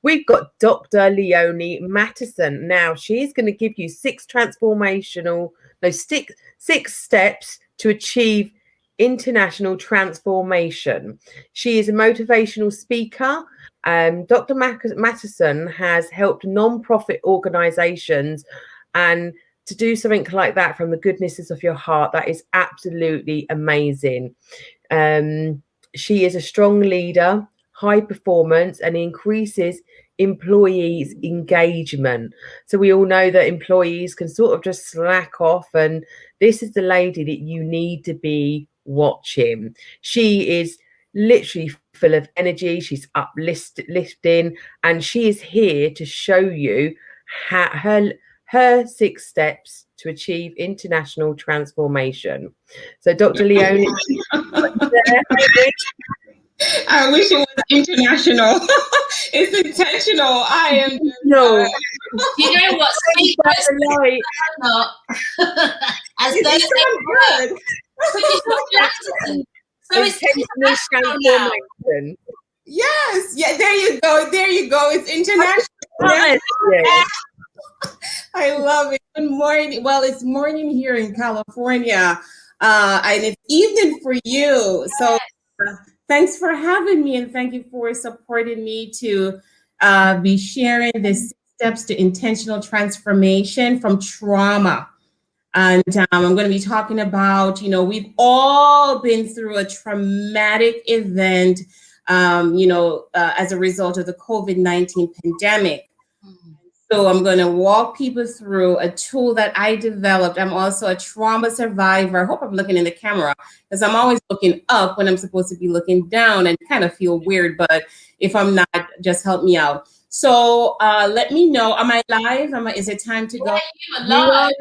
we've got Dr. Leonie Mattison. Now, she's going to give you six steps to achieve international transformation. She is a motivational speaker. Dr. Mattison has helped non-profit organizations and to do something like that from the goodnesses of your heart. That is absolutely amazing. She is a strong leader, high performance, and increases employees' engagement. So we all know that employees can sort of just slack off, and this is the lady that you need to be watching. She is literally full of energy. She's uplifting, and she is here to show you how her 6 steps to achieve international transformation. So, Dr. Leonie, I wish it was international. It's intentional. I am. No. You know what? As they say, so it's transformation. Yes. Yeah. There you go. There you go. It's international. I love it. Good morning. Well, it's morning here in California, and it's evening for you. So thanks for having me, and thank you for supporting me to be sharing the 6 steps to intentional transformation from trauma. And I'm going to be talking about, we've all been through a traumatic event, as a result of the COVID-19 pandemic. So I'm going to walk people through a tool that I developed. I'm also a trauma survivor. I hope I'm looking in the camera because I'm always looking up when I'm supposed to be looking down and kind of feel weird. But if I'm not, just help me out. So let me know. Am I live? Is it time to go? You are live.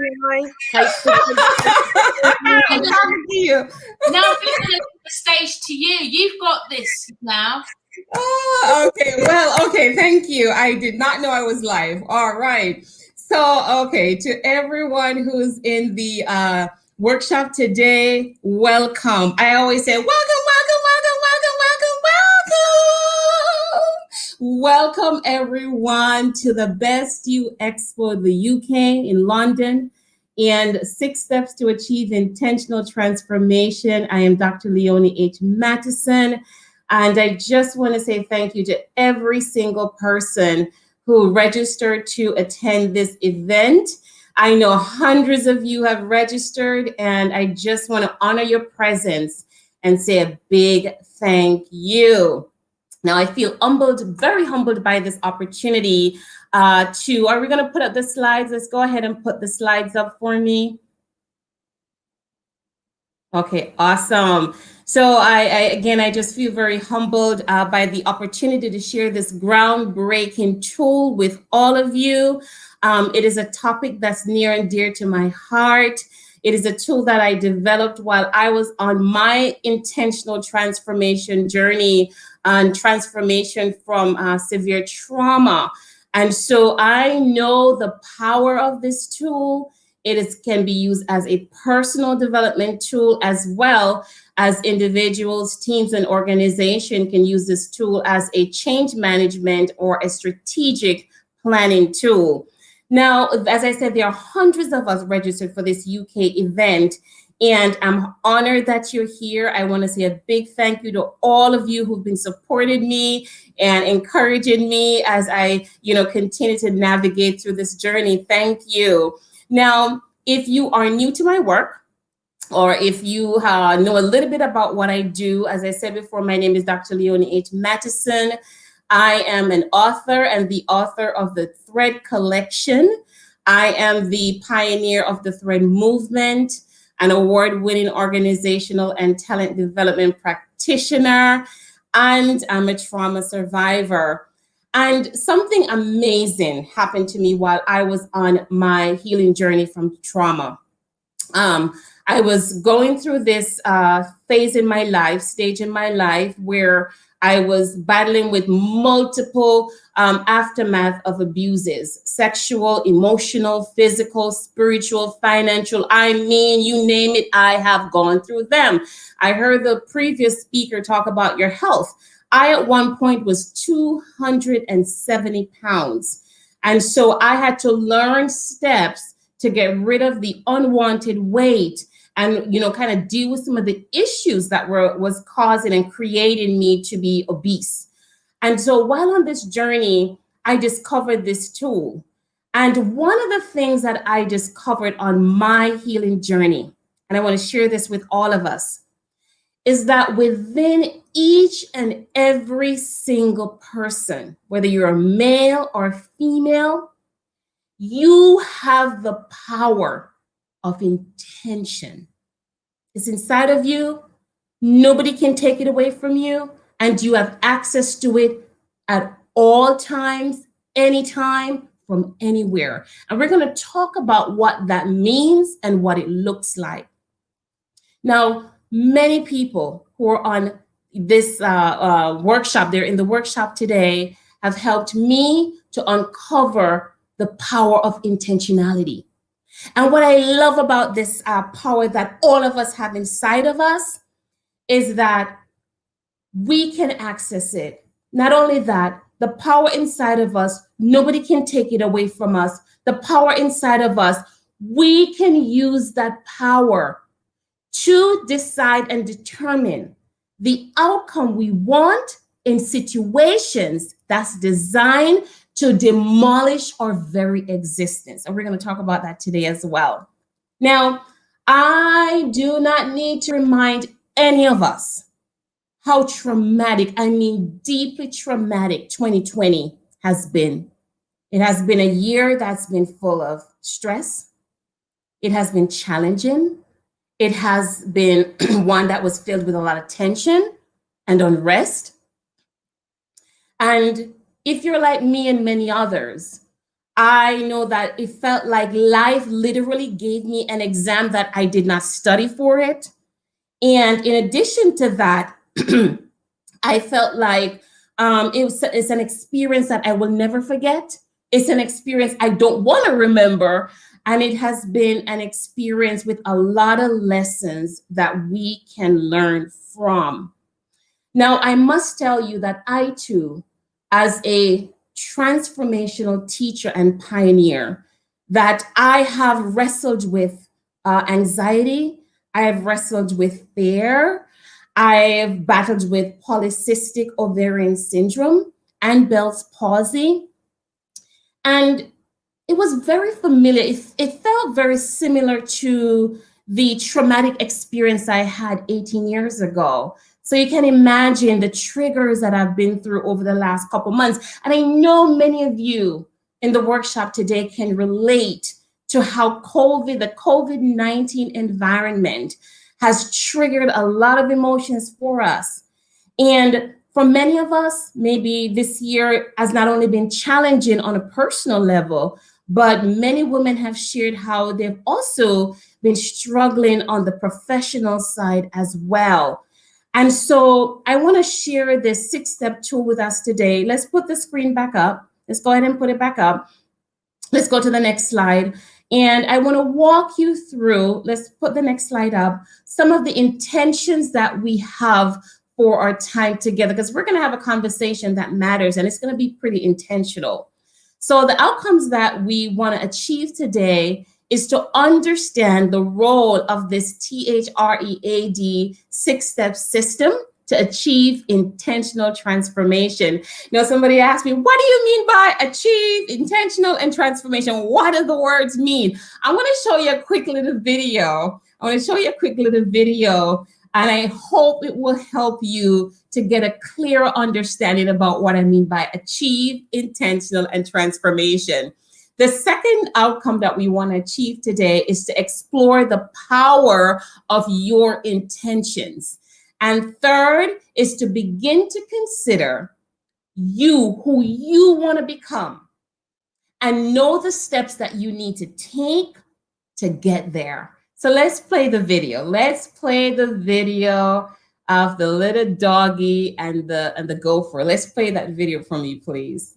I'm talking to you. No, we're going to give the stage to you. You've got this now. Oh, okay. Well, okay. Thank you. I did not know I was live. All right. So, okay. To everyone who's in the workshop today, welcome. I always say, welcome, welcome, welcome, welcome, welcome, welcome. Welcome, everyone, to the Best You Expo, the UK in London, and 6 steps to achieve intentional transformation. I am Dr. Leonie H. Mattison. And I just want to say thank you to every single person who registered to attend this event. I know hundreds of you have registered, and I just want to honor your presence and say a big thank you. Now, I feel humbled, very humbled by this opportunity are we going to put up the slides? Let's go ahead and put the slides up for me. Okay, awesome. So I just feel very humbled by the opportunity to share this groundbreaking tool with all of you. It is a topic that's near and dear to my heart. It is a tool that I developed while I was on my intentional transformation journey and transformation from severe trauma. And so I know the power of this tool. Can be used as a personal development tool, as well as individuals, teams, and organizations can use this tool as a change management or a strategic planning tool. Now, as I said, there are hundreds of us registered for this UK event, and I'm honored that you're here. I want to say a big thank you to all of you who've been supporting me and encouraging me as I, continue to navigate through this journey. Thank you. Now, if you are new to my work, or if you know a little bit about what I do, as I said before, my name is Dr. Leonie H. Mattison. I am an author and the author of the T.H.R.E.A.D collection. I am the pioneer of the T.H.R.E.A.D movement, an award-winning organizational and talent development practitioner, and I'm a trauma survivor. And something amazing happened to me while I was on my healing journey from trauma. I was going through this stage in my life where I was battling with multiple aftermath of abuses, sexual, emotional, physical, spiritual, financial. I mean, you name it, I have gone through them. I heard the previous speaker talk about your health. I at one point was 270 pounds. And so I had to learn steps to get rid of the unwanted weight and, you know, kind of deal with some of the issues that was causing and creating me to be obese. And so while on this journey, I discovered this tool. And one of the things that I discovered on my healing journey, and I want to share this with all of us, is that within each and every single person, whether you're a male or female, you have the power of intention. It's inside of you. Nobody can take it away from you. And you have access to it at all times, anytime, from anywhere. And we're going to talk about what that means and what it looks like. Now, many people who are on this workshop, they're in the workshop today, have helped me to uncover the power of intentionality. And what I love about this power that all of us have inside of us is that we can access it. Not only that, the power inside of us, nobody can take it away from us. The power inside of us, we can use that power to decide and determine the outcome we want in situations that's designed to demolish our very existence. And we're going to talk about that today as well. Now, I do not need to remind any of us how traumatic, I mean deeply traumatic 2020 has been. It has been a year that's been full of stress. It has been challenging. It has been one that was filled with a lot of tension and unrest. And if you're like me and many others, I know that it felt like life literally gave me an exam that I did not study for it. And in addition to that, I felt like it's an experience that I will never forget. It's an experience I don't want to remember. And it has been an experience with a lot of lessons that we can learn from. Now, I must tell you that I too, as a transformational teacher and pioneer, that I have wrestled with anxiety. I have wrestled with fear. I've battled with polycystic ovarian syndrome and Bell's palsy. And it was very familiar. It felt very similar to the traumatic experience I had 18 years ago. So you can imagine the triggers that I've been through over the last couple months. And I know many of you in the workshop today can relate to how the COVID-19 environment has triggered a lot of emotions for us. And for many of us, maybe this year has not only been challenging on a personal level, but many women have shared how they've also been struggling on the professional side as well. And so I want to share this 6-step tool with us today. Let's put the screen back up. Let's go ahead and put it back up. Let's go to the next slide. And I want to walk you through, let's put the next slide up, some of the intentions that we have for our time together, because we're going to have a conversation that matters and it's going to be pretty intentional. So the outcomes that we want to achieve today is to understand the role of this T.H.R.E.A.D 6-step system to achieve intentional transformation. You know, somebody asked me, what do you mean by achieve intentional and transformation? What do the words mean? I want to show you a quick little video. And I hope it will help you to get a clearer understanding about what I mean by achieve intentional and transformation. The second outcome that we want to achieve today is to explore the power of your intentions. And third is to begin to consider who you want to become and know the steps that you need to take to get there. So let's play the video. Let's play the video of the little doggy and the gopher. Let's play that video for me, please.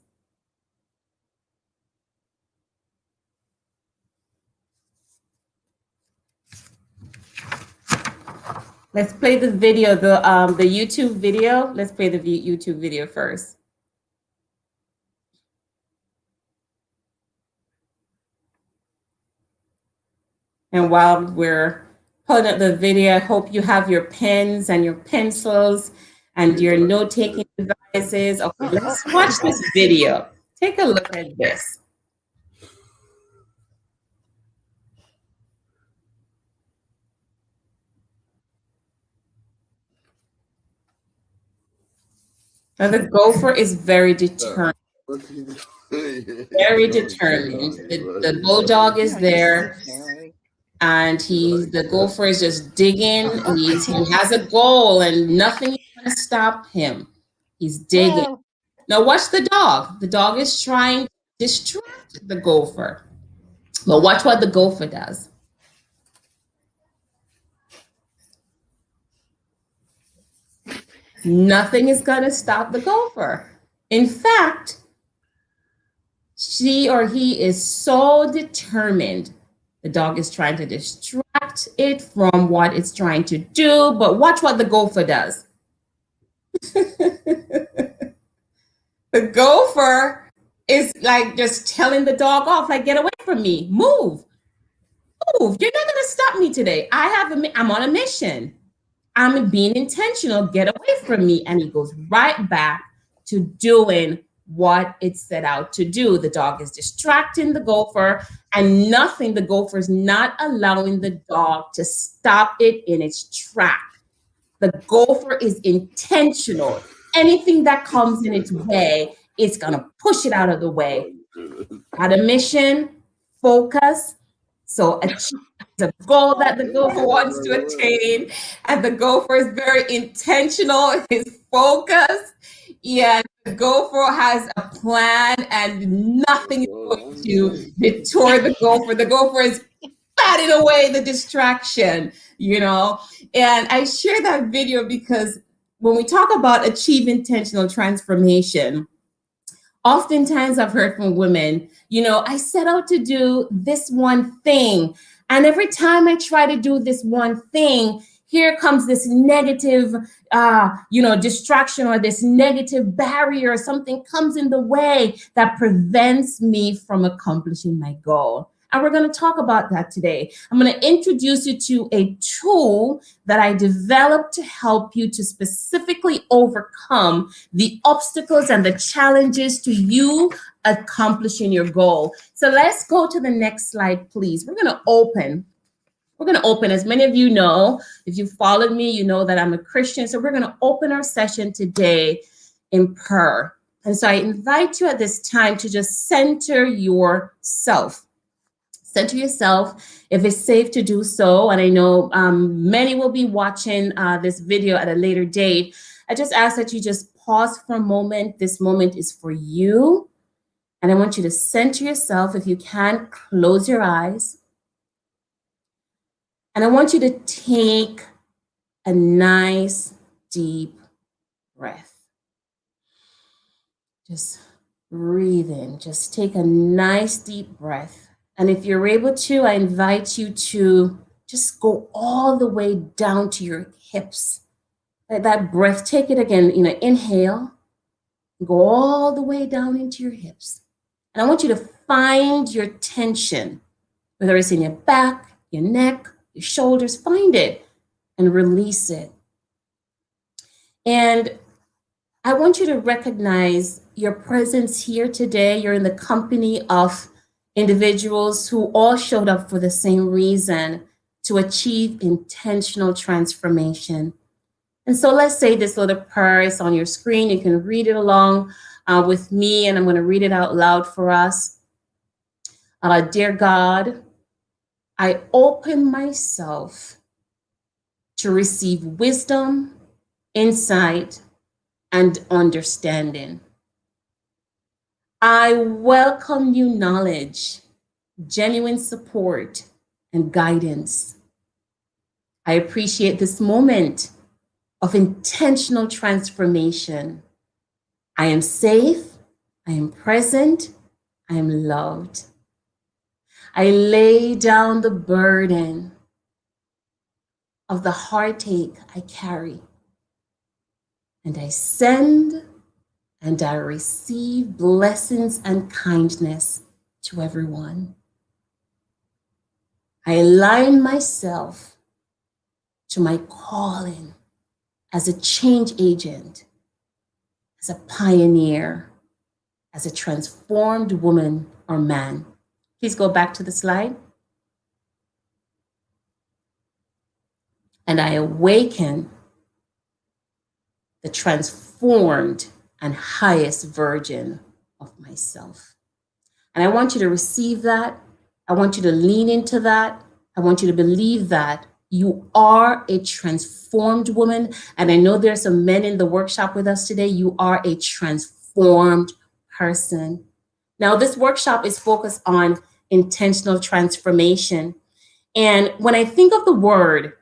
Let's play the video, the YouTube video. Let's play the YouTube video first. And while we're pulling up the video, I hope you have your pens and your pencils and your note-taking devices. Okay, let's watch this video. Take a look at this. Now the gopher is very determined. Very determined. The bulldog is there, and the gopher is just digging. He has a goal, and nothing is going to stop him. He's digging. Now watch the dog. The dog is trying to distract the gopher. But watch what the gopher does. Nothing is going to stop the gopher. In fact, she or he is so determined. The dog is trying to distract it from what it's trying to do, but watch what the gopher does. The gopher is like just telling the dog off, like, get away from me, move, move. You're not going to stop me today. I'm on a mission. I'm being intentional. Get away from me. And he goes right back to doing what it set out to do. The dog is distracting the gopher, and the gopher is not allowing the dog to stop it in its track. The gopher is intentional. Anything that comes in its way, it's going to push it out of the way. Got a mission, focus. So achieve the goal that the gopher wants to attain, and the gopher is very intentional, his focus. Yeah, the gopher has a plan, and nothing is going to detour the gopher. The gopher is batting away the distraction, And I share that video because when we talk about achieve intentional transformation, oftentimes I've heard from women, I set out to do this one thing. And every time I try to do this one thing, here comes this negative, distraction, or this negative barrier. Something comes in the way that prevents me from accomplishing my goal. And we're going to talk about that today. I'm going to introduce you to a tool that I developed to help you to specifically overcome the obstacles and the challenges to you accomplishing your goal. So let's go to the next slide, please. We're going to open. As many of you know, if you followed me, you know that I'm a Christian. So we're going to open our session today in prayer. And so I invite you at this time to just center yourself. Center yourself if it's safe to do so. And I know many will be watching this video at a later date. I just ask that you just pause for a moment. This moment is for you. And I want you to center yourself. If you can, close your eyes. And I want you to take a nice, deep breath. Just breathe in. Just take a nice, deep breath. And if you're able to, I invite you to just go all the way down to your hips. Let that breath, take it again, inhale, go all the way down into your hips. And I want you to find your tension, whether it's in your back, your neck, your shoulders, find it and release it. And I want you to recognize your presence here today. You're in the company of individuals who all showed up for the same reason, to achieve intentional transformation. And so let's say this little prayer is on your screen. You can read it along with me, and I'm going to read it out loud for us. Dear God, I open myself to receive wisdom, insight, and understanding. I welcome new knowledge, genuine support, and guidance. I appreciate this moment of intentional transformation. I am safe, I am present, I am loved. I lay down the burden. of the heartache I carry. And I send and I receive blessings and kindness to everyone. I align myself to my calling as a change agent, as a pioneer, as a transformed woman or man. Please go back to the slide. And I awaken the transformed and highest version of myself. And I want you to receive that. I want you to lean into that. I want you to believe that you are a transformed woman. And I know there's some men in the workshop with us today. You are a transformed person. Now, this workshop is focused on intentional transformation. And when I think of the word,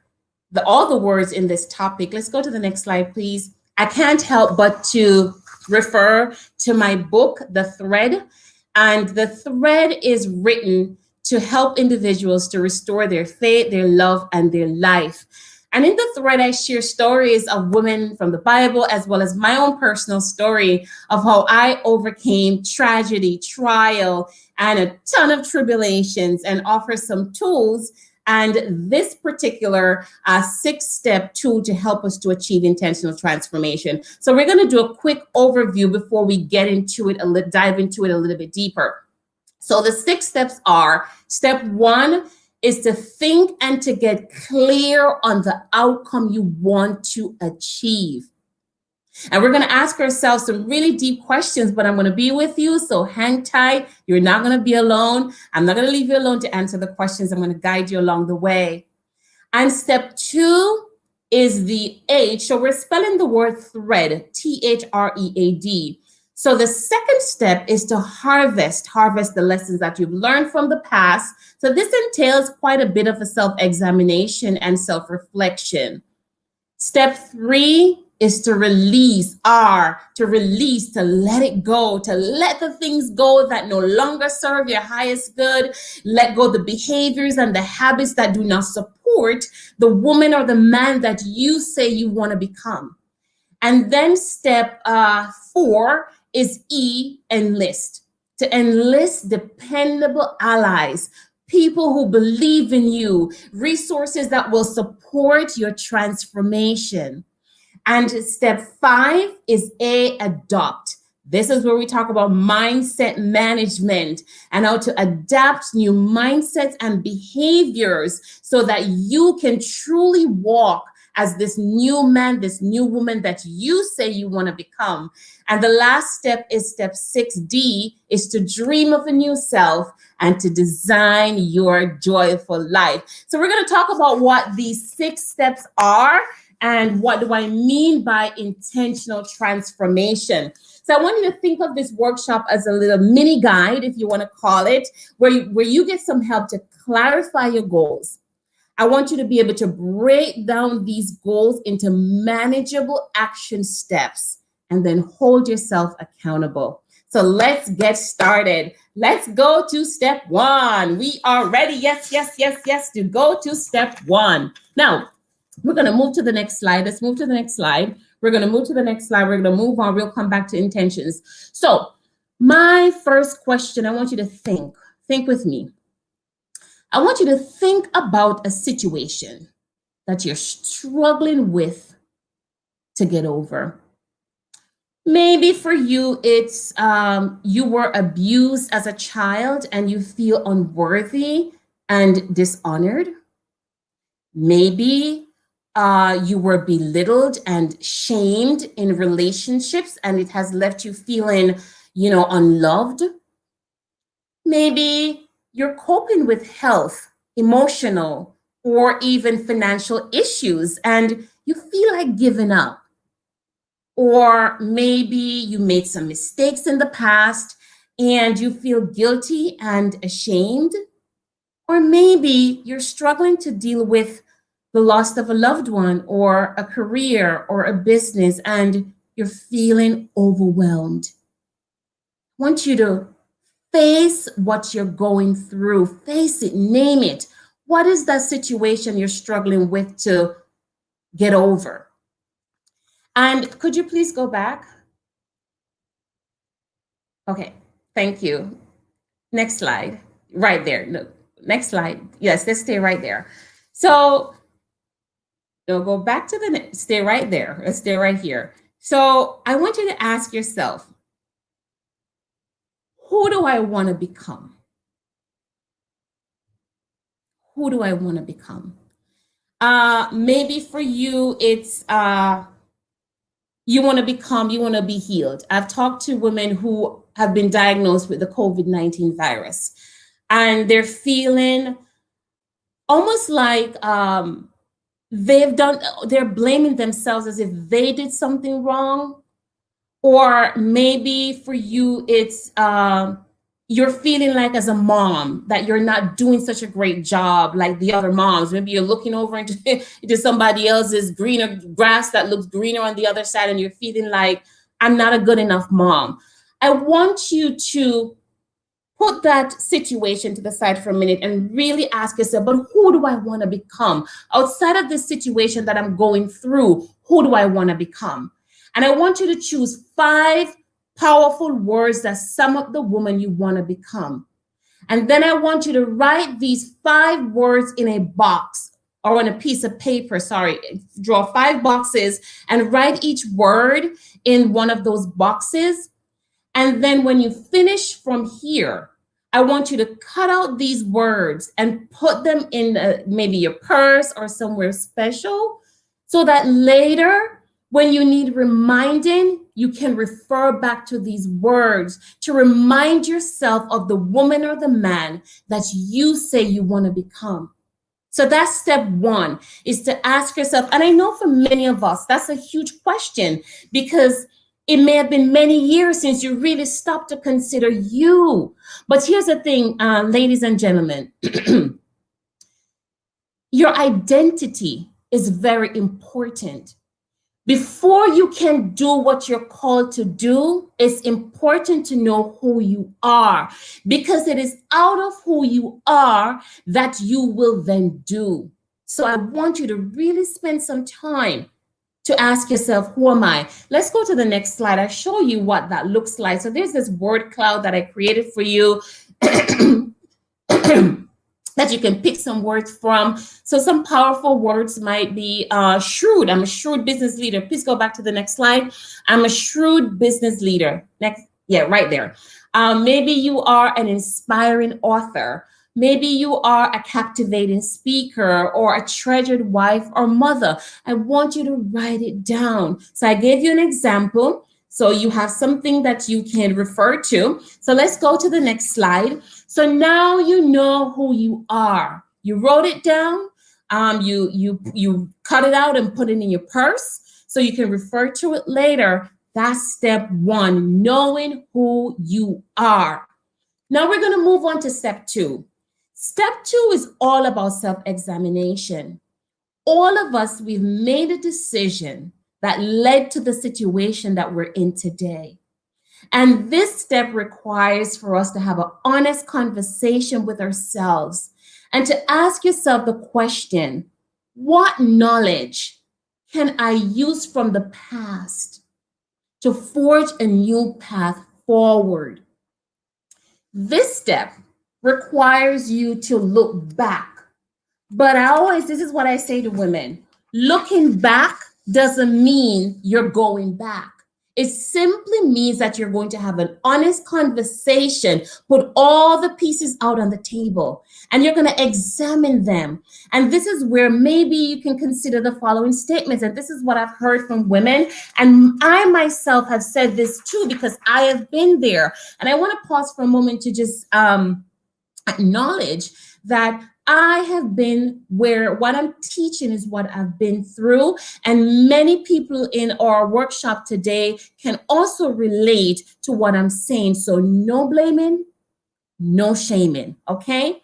all the words in this topic, let's go to the next slide, please. I can't help but to refer to my book, The Thread. And The Thread is written to help individuals to restore their faith, their love, and their life. And in The Thread, I share stories of women from the Bible, as well as my own personal story of how I overcame tragedy, trial, and a ton of tribulations, and offer some tools and this particular 6-step tool to help us to achieve intentional transformation. So we're going to do a quick overview before we get into it, dive into it a little bit deeper. So the 6 steps are: step 1 is to think and to get clear on the outcome you want to achieve. And we're going to ask ourselves some really deep questions, but I'm going to be with you, so hang tight. You're not going to be alone. I'm not going to leave you alone to answer the questions. I'm going to guide you along the way. And step 2 is the H. So we're spelling the word thread, T.H.R.E.A.D. So the second step is to harvest the lessons that you've learned from the past. So this entails quite a bit of a self-examination and self-reflection. Step 3 is to release, to release, to let it go, to let the things go that no longer serve your highest good. Let go the behaviors and the habits that do not support the woman or the man that you say you want to become. And then step 4 is E, enlist. To enlist dependable allies, people who believe in you, resources that will support your transformation. And step 5 is A, adopt. This is where we talk about mindset management and how to adapt new mindsets and behaviors so that you can truly walk as this new man, this new woman that you say you want to become. And the last step is step 6D, is to dream of a new self and to design your joyful life. So we're going to talk about what these 6 steps are and what do I mean by intentional transformation. So I want you to think of this workshop as a little mini guide, if you want to call it, where you get some help to clarify your goals. I want you to be able to break down these goals into manageable action steps and then hold yourself accountable. So let's get started. Let's go to step 1. We are ready. Yes, to go to step 1. Now, we're going to move to the next slide. Let's move to the next slide. We're going to move to the next slide. We're going to move on. We'll come back to intentions. So my first question, I want you to think with me. I want you to think about a situation that you're struggling with to get over. Maybe for you, it's you were abused as a child and you feel unworthy and dishonored. Maybe you were belittled and shamed in relationships and it has left you feeling, unloved. Maybe you're coping with health, emotional, or even financial issues and you feel like giving up. Or maybe you made some mistakes in the past and you feel guilty and ashamed. Or maybe you're struggling to deal with the loss of a loved one or a career or a business and you're feeling overwhelmed. I want you to face what you're going through. Face it, name it. What is that situation you're struggling with to get over? And could you please go back? Okay, thank you. Next slide, right there. No, next slide. Yes, let's stay right there. So go back to the, stay right there. Let's stay right here. So I want you to ask yourself, who do I want to become? Who do I want to become? Maybe for you, it's you want to be healed. I've talked to women who have been diagnosed with the COVID-19 virus, and they're feeling almost like they're blaming themselves as if they did something wrong. Or maybe for you, it's you're feeling like as a mom that you're not doing such a great job like the other moms. Maybe you're looking over into somebody else's greener grass that looks greener on the other side, and you're feeling like, I'm not a good enough mom. I want you to put that situation to the side for a minute and really ask yourself, but who do I want to become? Outside of this situation that I'm going through, who do I want to become? And I want you to choose 5 powerful words that sum up the woman you want to become. And then I want you to write these 5 words in a box or on a piece of paper, draw 5 boxes and write each word in one of those boxes. And then when you finish from here, I want you to cut out these words and put them in maybe your purse or somewhere special so that later, when you need reminding, you can refer back to these words to remind yourself of the woman or the man that you say you want to become. So that's step 1, is to ask yourself, and I know for many of us, that's a huge question because it may have been many years since you really stopped to consider you. But here's the thing, ladies and gentlemen, your identity is very important. Before you can do what you're called to do, it's important to know who you are, because it is out of who you are that you will then do. So I want you to really spend some time to ask yourself, who am I? Let's go to the next slide. I'll show you what that looks like. So there's this word cloud that I created for you that you can pick some words from. So some powerful words might be shrewd. I'm a shrewd business leader. Please go back to the next slide. I'm a shrewd business leader. Next, yeah, right there. Maybe you are an inspiring author. Maybe you are a captivating speaker or a treasured wife or mother. I want you to write it down. So I gave you an example. So you have something that you can refer to. So let's go to the next slide. So now you know who you are. You wrote it down. You cut it out and put it in your purse so you can refer to it later. That's step 1, knowing who you are. Now we're going to move on to step 2. Step 2 is all about self-examination. All of us, we've made a decision that led to the situation that we're in today. And this step requires for us to have an honest conversation with ourselves and to ask yourself the question, what knowledge can I use from the past to forge a new path forward? This step requires you to look back. But this is what I say to women, looking back doesn't mean you're going back. It simply means that you're going to have an honest conversation, put all the pieces out on the table, and you're going to examine them. And this is where maybe you can consider the following statements. And this is what I've heard from women. And I myself have said this too, because I have been there. And I want to pause for a moment to just acknowledge that I have been where what I'm teaching is what I've been through. And many people in our workshop today can also relate to what I'm saying. So no blaming, no shaming, okay?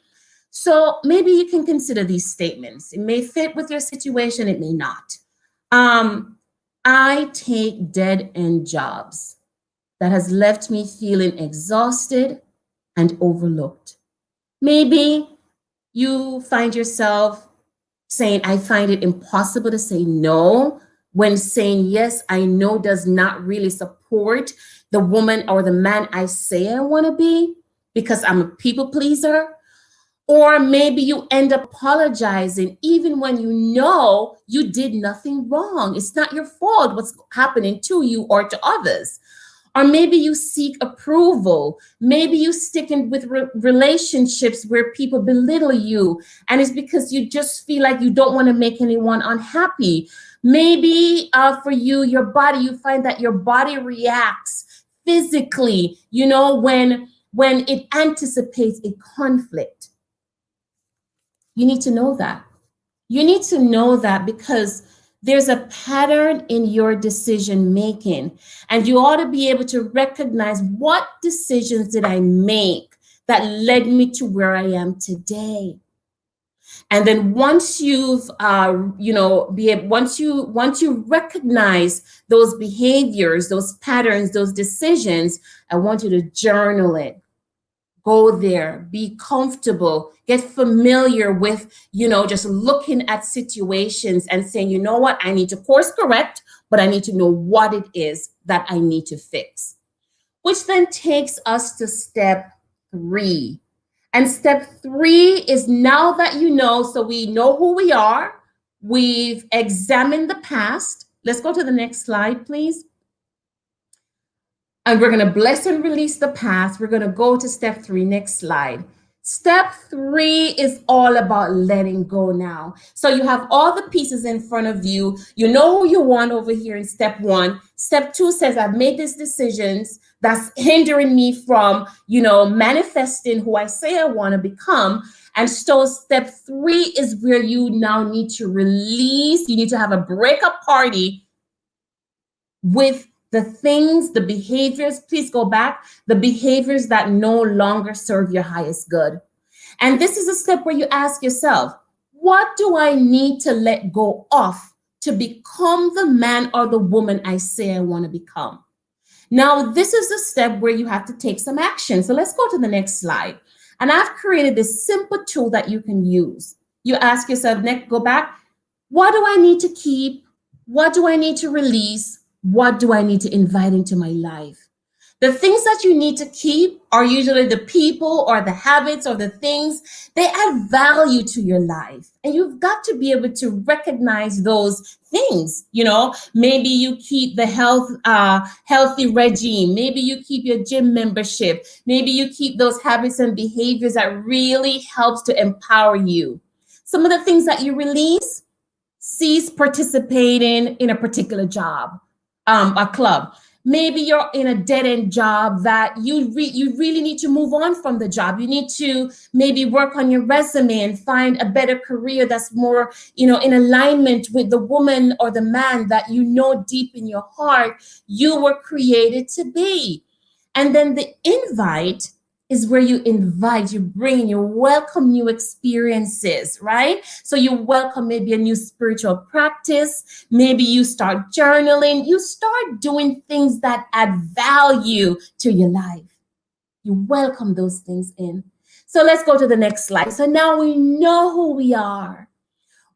So maybe you can consider these statements. It may fit with your situation, it may not. I take dead-end jobs that has left me feeling exhausted and overlooked. Maybe you find yourself saying, I find it impossible to say no, when saying yes, I know does not really support the woman or the man I say I want to be because I'm a people pleaser. Or maybe you end up apologizing even when you know you did nothing wrong. It's not your fault what's happening to you or to others. Or maybe you seek approval. Maybe you stick in with relationships where people belittle you, and it's because you just feel like you don't want to make anyone unhappy. Maybe for you, your body, you find that your body reacts physically, when it anticipates a conflict. You need to know that. You need to know that because there's a pattern in your decision making, and you ought to be able to recognize what decisions did I make that led me to where I am today. And then once you've, once you recognize those behaviors, those patterns, those decisions, I want you to journal it. Go there, be comfortable, get familiar with, just looking at situations and saying, you know what, I need to course correct, but I need to know what it is that I need to fix. Which then takes us to step 3. And step 3 is now that you know, so we know who we are, we've examined the past. Let's go to the next slide, please. And we're going to bless and release the past. We're going to go to step 3. Next slide. Step 3 is all about letting go now. So you have all the pieces in front of you. You know who you want over here in step 1. Step 2 says, I've made these decisions that's hindering me from, manifesting who I say I want to become. And so step 3 is where you now need to release. You need to have a breakup party with the things, the behaviors, please go back, the behaviors that no longer serve your highest good. And this is a step where you ask yourself, what do I need to let go of to become the man or the woman I say I want to become? Now, this is the step where you have to take some action. So let's go to the next slide. And I've created this simple tool that you can use. You ask yourself, go back, what do I need to keep? What do I need to release? What do I need to invite into my life? The things that you need to keep are usually the people or the habits or the things. They add value to your life. And you've got to be able to recognize those things. Maybe you keep the healthy regime. Maybe you keep your gym membership. Maybe you keep those habits and behaviors that really helps to empower you. Some of the things that you release, cease participating in a particular job. A club. Maybe you're in a dead-end job that you really need to move on from the job. You need to maybe work on your resume and find a better career that's more, in alignment with the woman or the man that deep in your heart you were created to be. And then the invite is where you invite, you bring, you welcome new experiences, right? So you welcome maybe a new spiritual practice. Maybe you start journaling. You start doing things that add value to your life. You welcome those things in. So let's go to the next slide. So now we know who we are.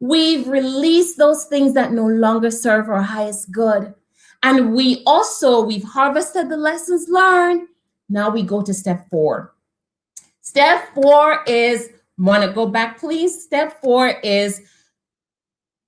We've released those things that no longer serve our highest good. And we've harvested the lessons learned. Now we go to step 4. Step 4 is, want to go back, please? Step 4 is,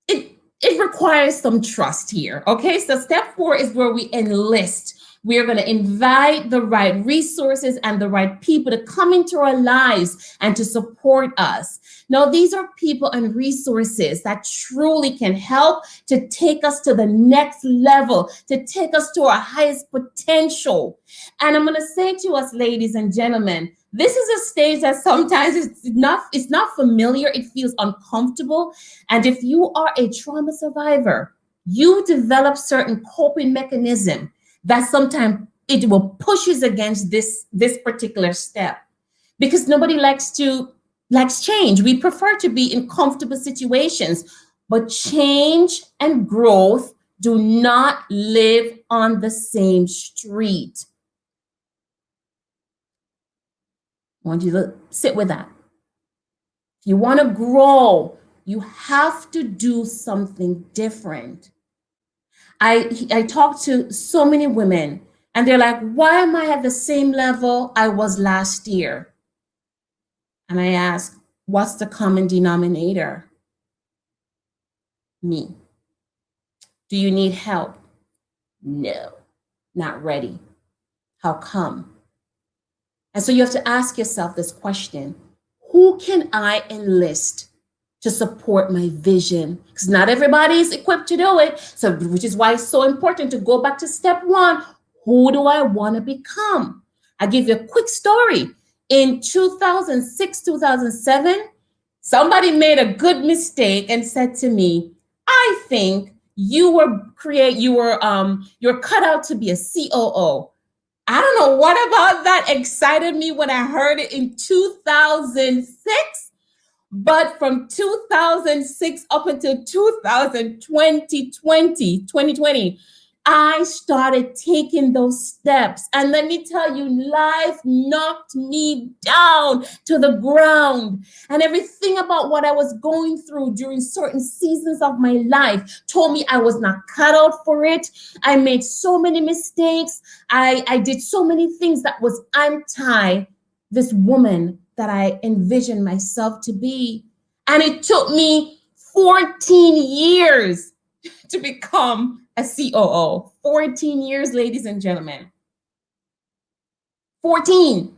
it requires some trust here, okay? So step 4 is where we enlist. We're going to invite the right resources and the right people to come into our lives and to support us. Now, these are people and resources that truly can help to take us to the next level, to take us to our highest potential. And I'm going to say to us, ladies and gentlemen, this is a stage that sometimes it's not familiar. It feels uncomfortable. And if you are a trauma survivor, you develop certain coping mechanism that sometimes it will pushes against this particular step, because nobody likes change. We prefer to be in comfortable situations, but change and growth do not live on the same street. I want you to sit with that. If you want to grow, you have to do something different. I talk to so many women and they're like, why am I at the same level I was last year? And I ask, what's the common denominator? Me. Do you need help? No, not ready. How come? And so you have to ask yourself this question: who can I enlist to support my vision? Because not everybody is equipped to do it. So, which is why it's so important to go back to step one. Who do I want to become? I'll give you a quick story. In 2006, 2007, somebody made a good mistake and said to me, I think you're cut out to be a COO. I don't know what about that excited me when I heard it in 2006, but from 2006 up until 2020, I started taking those steps. And let me tell you, life knocked me down to the ground. And everything about what I was going through during certain seasons of my life told me I was not cut out for it. I made so many mistakes. I did so many things that was anti this woman that I envisioned myself to be. And it took me 14 years to become a COO. 14 years, ladies and gentlemen. 14.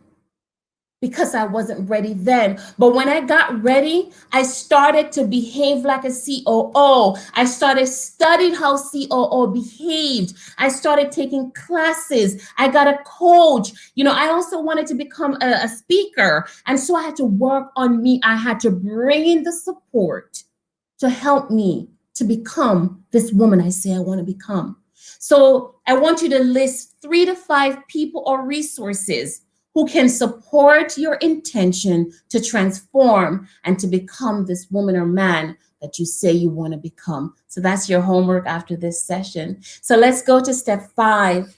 Because I wasn't ready then. But when I got ready, I started to behave like a COO. I started studying how COO behaved. I started taking classes. I got a coach. You know, I also wanted to become a speaker. And so I had to work on me. I had to bring in the support to help me to become this woman I say I want to become. So I want you to list 3 to 5 people or resources who can support your intention to transform and to become this woman or man that you say you want to become. So that's your homework after this session. So let's go to step 5.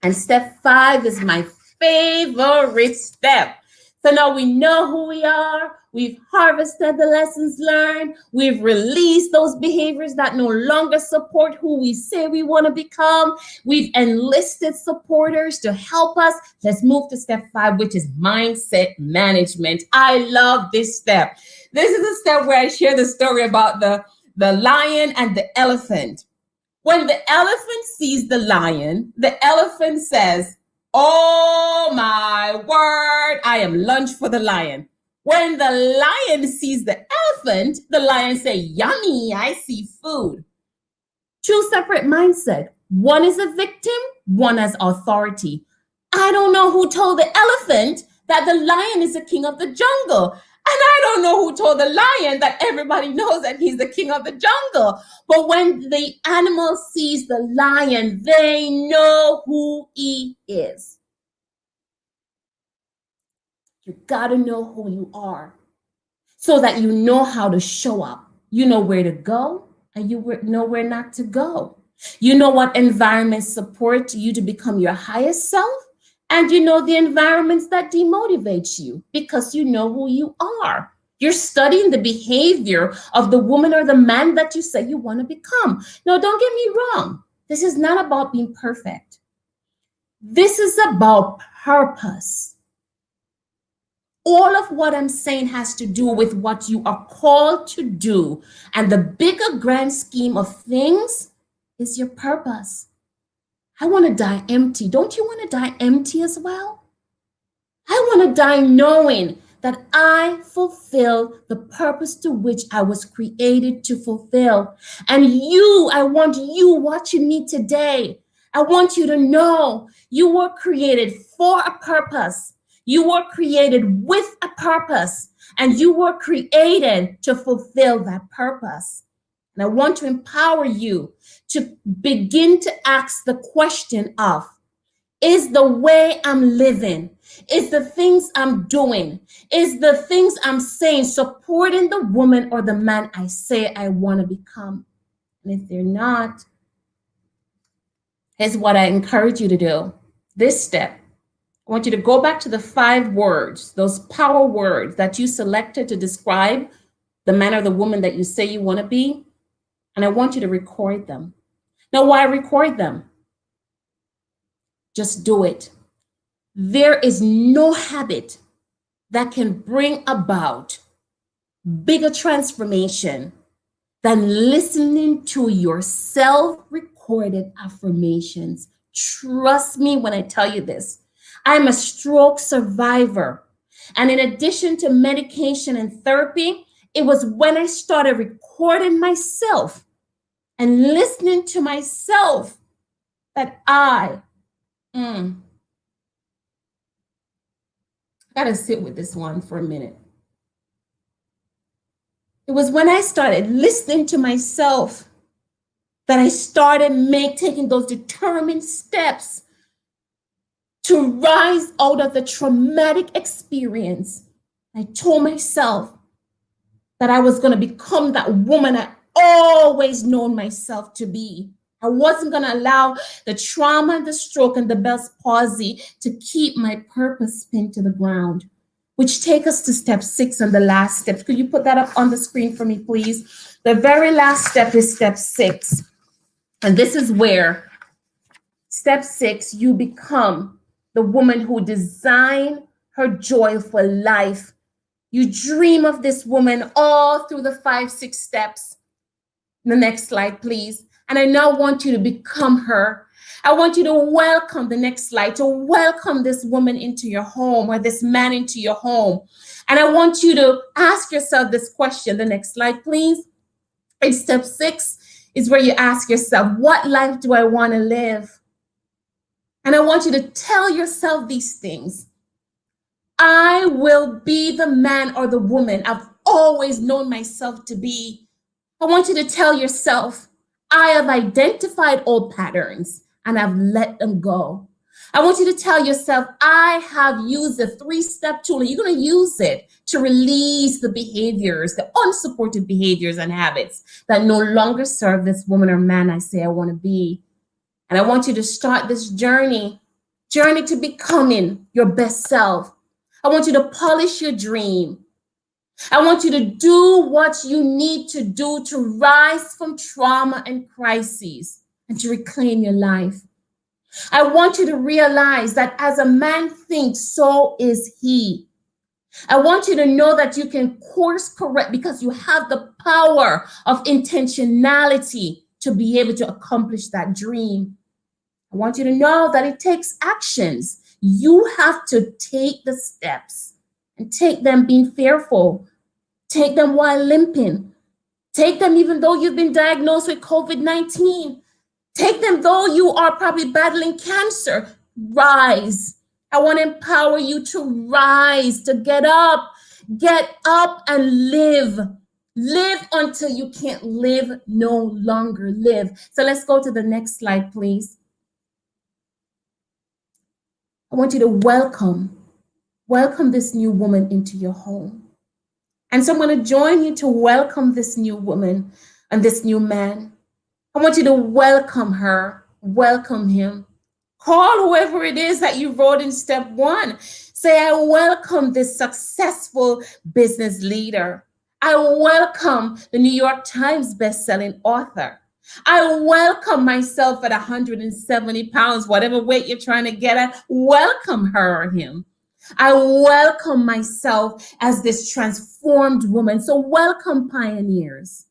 And step 5 is my favorite step. So now we know who we are. We've harvested the lessons learned. We've released those behaviors that no longer support who we say we want to become. We've enlisted supporters to help us. Let's move to step 5, which is mindset management. I love this step. This is a step where I share the story about the lion and the elephant. When the elephant sees the elephant says, oh my word, I am lunch for the lion. When the lion sees the lion say, yummy, I see food. 2 separate mindsets. One is a victim, one has authority. I don't know who told the elephant that the lion is the king of the jungle. And I don't know who told the lion that everybody knows that he's the king of the jungle. But when the animal sees the lion, they know who he is. You got to know who you are so that you know how to show up. You know where to go and you know where not to go. You know what environments support you to become your highest self. And you know the environments that demotivate you because you know who you are. You're studying the behavior of the woman or the man that you say you want to become. Now, don't get me wrong. This is not about being perfect. This is about purpose. All of what I'm saying has to do with what you are called to do. And the bigger grand scheme of things is your purpose. I want to die empty. Don't you want to die empty as well? I want to die knowing that I fulfill the purpose to which I was created to fulfill. And I want you watching me today. I want you to know you were created for a purpose. You were created with a purpose, and you were created to fulfill that purpose. And I want to empower you to begin to ask the question of, is the way I'm living, is the things I'm doing, is the things I'm saying supporting the woman or the man I say I want to become? And if they're not, here's what I encourage you to do. This step, I want you to go back to the 5 words, those power words that you selected to describe the man or the woman that you say you want to be. And I want you to record them. Now, why record them? Just do it. There is no habit that can bring about bigger transformation than listening to your self-recorded affirmations. Trust me when I tell you this. I'm a stroke survivor. And in addition to medication and therapy, it was when I started recording myself and listening to myself that I gotta sit with this one for a minute. It was when I started listening to myself that I started taking those determined steps to rise out of the traumatic experience. I told myself that I was going to become that woman I always known myself to be. I wasn't going to allow the trauma, the stroke, and the Bell's palsy to keep my purpose pinned to the ground, which take us to step 6 and the last step. Could you put that up on the screen for me, please? The very last step is step 6. And this is where step 6, you become the woman who designed her joyful life. You dream of this woman all through the 5, 6 steps. The next slide, please. And I now want you to become her. I want you to welcome, the next slide, to welcome this woman into your home or this man into your home. And I want you to ask yourself this question. The next slide, please. In step 6 is where you ask yourself, what life do I want to live? And I want you to tell yourself these things. I will be the man or the woman I've always known myself to be. I want you to tell yourself, I have identified old patterns and I've let them go. I want you to tell yourself, I have used the 3-step tool, and you're going to use it to release the behaviors, the unsupported behaviors and habits that no longer serve this woman or man I say I want to be. And I want you to start this journey to becoming your best self. I want you to polish your dream. I want you to do what you need to do to rise from trauma and crises and to reclaim your life. I want you to realize that as a man thinks, so is he. I want you to know that you can course correct because you have the power of intentionality to be able to accomplish that dream. I want you to know that it takes actions. You have to take the steps and take them being fearful. Take them while limping. Take them even though you've been diagnosed with COVID-19. Take them though you are probably battling cancer. Rise. I want to empower you to rise, to get up and live. Live until you can't live no longer. Live. So let's go to the next slide, please. I want you to welcome this new woman into your home. And so I'm going to join you to welcome this new woman and this new man. I want you to welcome her, welcome him. Call whoever it is that you wrote in step 1. Say, I welcome this successful business leader. I welcome the New York Times bestselling author. I welcome myself at 170 pounds, whatever weight you're trying to get at. Welcome her or him. I welcome myself as this transformed woman. So welcome pioneers.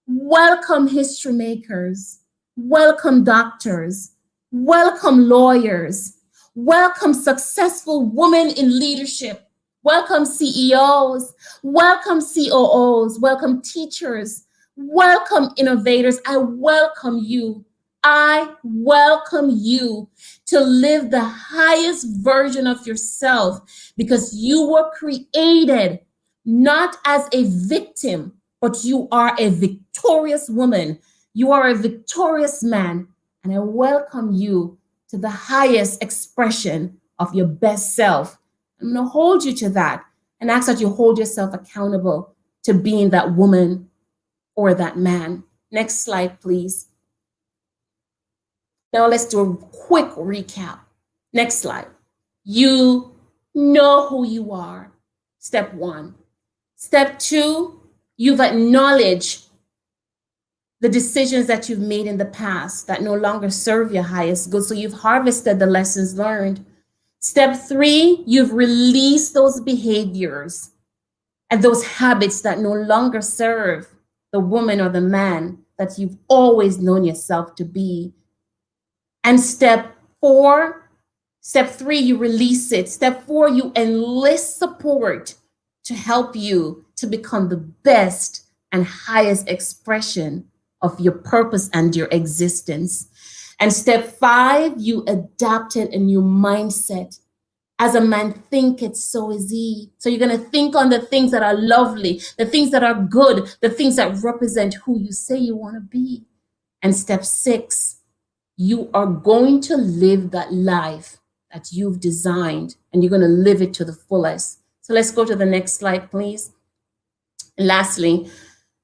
Welcome history makers. Welcome doctors. Welcome lawyers. Welcome successful women in leadership. Welcome CEOs. Welcome COOs. Welcome teachers. Welcome innovators. I welcome you. I welcome you to live the highest version of yourself because you were created not as a victim, but you are a victorious woman. You are a victorious man. And I welcome you to the highest expression of your best self. I'm going to hold you to that and ask that you hold yourself accountable to being that woman or that man. Next slide, please. Now let's do a quick recap. Next slide. You know who you are. Step 1. Step 2, you've acknowledged the decisions that you've made in the past that no longer serve your highest good. So you've harvested the lessons learned. Step 3, you've released those behaviors and those habits that no longer serve the woman or the man that you've always known yourself to be. And step 3, you release it. Step 4, you enlist support to help you to become the best and highest expression of your purpose and your existence. And step 5, you adapted a new mindset. As a man thinketh, so is he. So you're going to think on the things that are lovely, the things that are good, the things that represent who you say you want to be. And step 6, you are going to live that life that you've designed, and you're going to live it to the fullest. So let's go to the next slide, please. And lastly,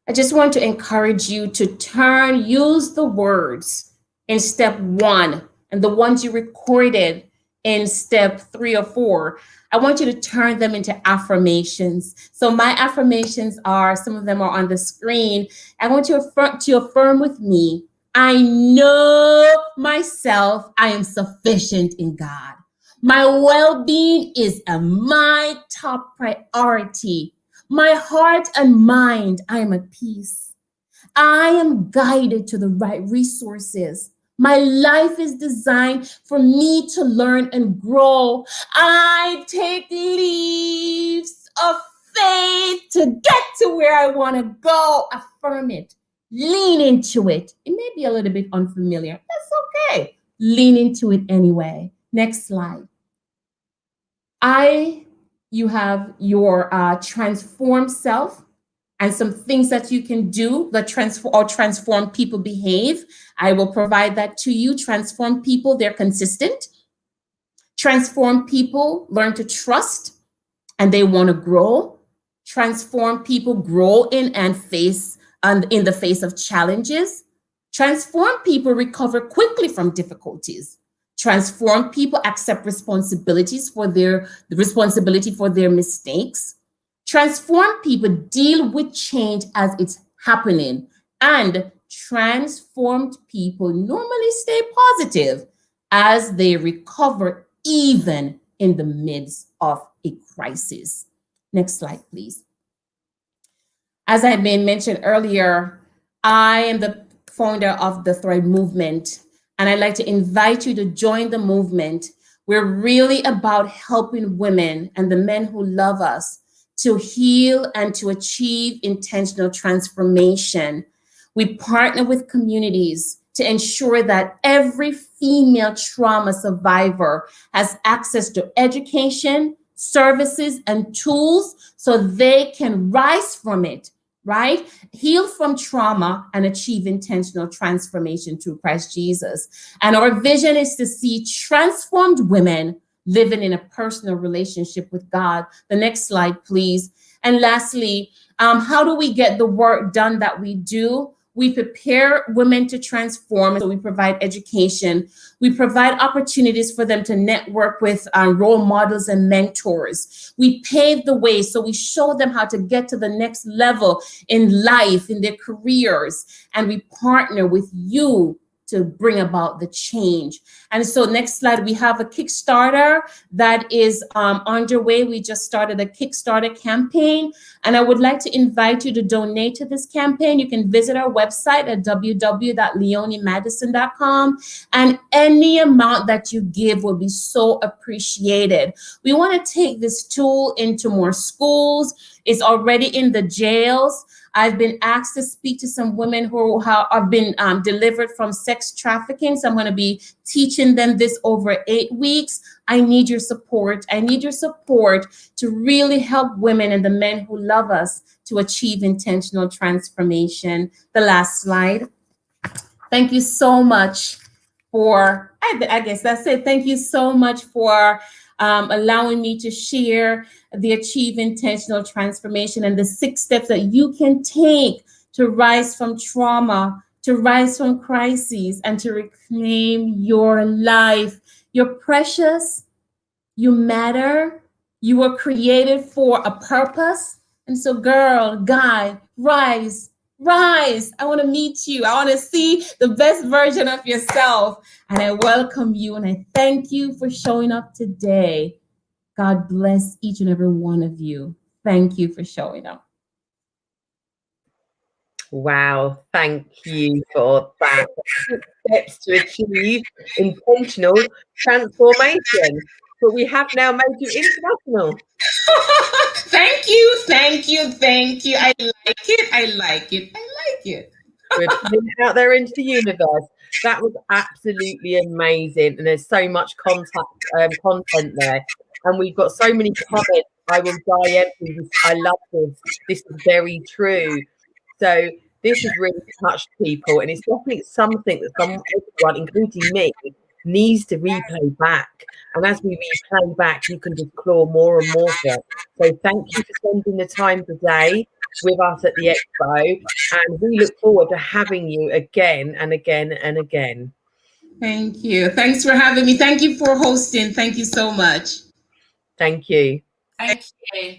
I just want to encourage you to use the words in step 1 and the ones you recorded in step 3 or 4. I want you to turn them into affirmations. So my affirmations are, some of them are on the screen. I want you to affirm with me, I know myself, I am sufficient in God. My well-being is my top priority. My heart and mind, I am at peace. I am guided to the right resources. My life is designed for me to learn and grow. I take leaps of faith to get to where I want to go. Affirm it. Lean into it. It may be a little bit unfamiliar. That's okay. Lean into it anyway. Next slide. You have your transformed self and some things that you can do that transform people behave. I will provide that to you. Transform people, they're consistent. Transform people learn to trust and they want to grow. Transform people grow in the face of challenges. Transform people recover quickly from difficulties. Transform people accept responsibility for their mistakes. Transform people deal with change as it's happening. And transformed people normally stay positive as they recover even in the midst of a crisis. Next slide, please. As I mentioned earlier, I am the founder of the T.H.R.E.A.D movement, and I'd like to invite you to join the movement. We're really about helping women and the men who love us to heal and to achieve intentional transformation. We partner with communities to ensure that every female trauma survivor has access to education, services, and tools so they can rise from it, right? Heal from trauma and achieve intentional transformation through Christ Jesus. And our vision is to see transformed women living in a personal relationship with God. The next slide, please. And lastly, how do we get the work done that we do? We prepare women to transform. So we provide education. We provide opportunities for them to network with role models and mentors. We pave the way. So we show them how to get to the next level in life, in their careers. And we partner with you to bring about the change. And so next slide, we have a Kickstarter that is underway. We just started a Kickstarter campaign, and I would like to invite you to donate to this campaign. You can visit our website at www.leoniemattison.com, and any amount that you give will be so appreciated. We want to take this tool into more schools. It's already in the jails. I've been asked to speak to some women who have been delivered from sex trafficking. So I'm going to be teaching them this over 8 weeks. I need your support. I need your support to really help women and the men who love us to achieve intentional transformation. The last slide. Thank you so much for, I guess that's it. Thank you so much for allowing me to share the Achieve Intentional Transformation and the 6 steps that you can take to rise from trauma, to rise from crises, and to reclaim your life. You're precious, You matter. You were created for a purpose. And so, girl, guy, rise, rise. I want to meet you. I want to see the best version of yourself. And I welcome you and I thank you for showing up today. God bless each and every one of you. Thank you for showing up. Wow, thank you for that. Steps to achieve intentional transformation. But we have now made you international. Thank you, thank you, thank you. I like it, I like it, I like it. We're putting it out there into the universe. That was absolutely amazing. And there's so much content there. And we've got so many comments. I will die empty. I love this. This is very true. So this has really touched people. And it's definitely something that everyone, including me, needs to replay back. And as we replay back, you can just claw more and more for it. So thank you for spending the time today with us at the Expo, and we look forward to having you again and again and again. Thank you. Thanks for having me. Thank you for hosting. Thank you so much. Thank you. Thank you.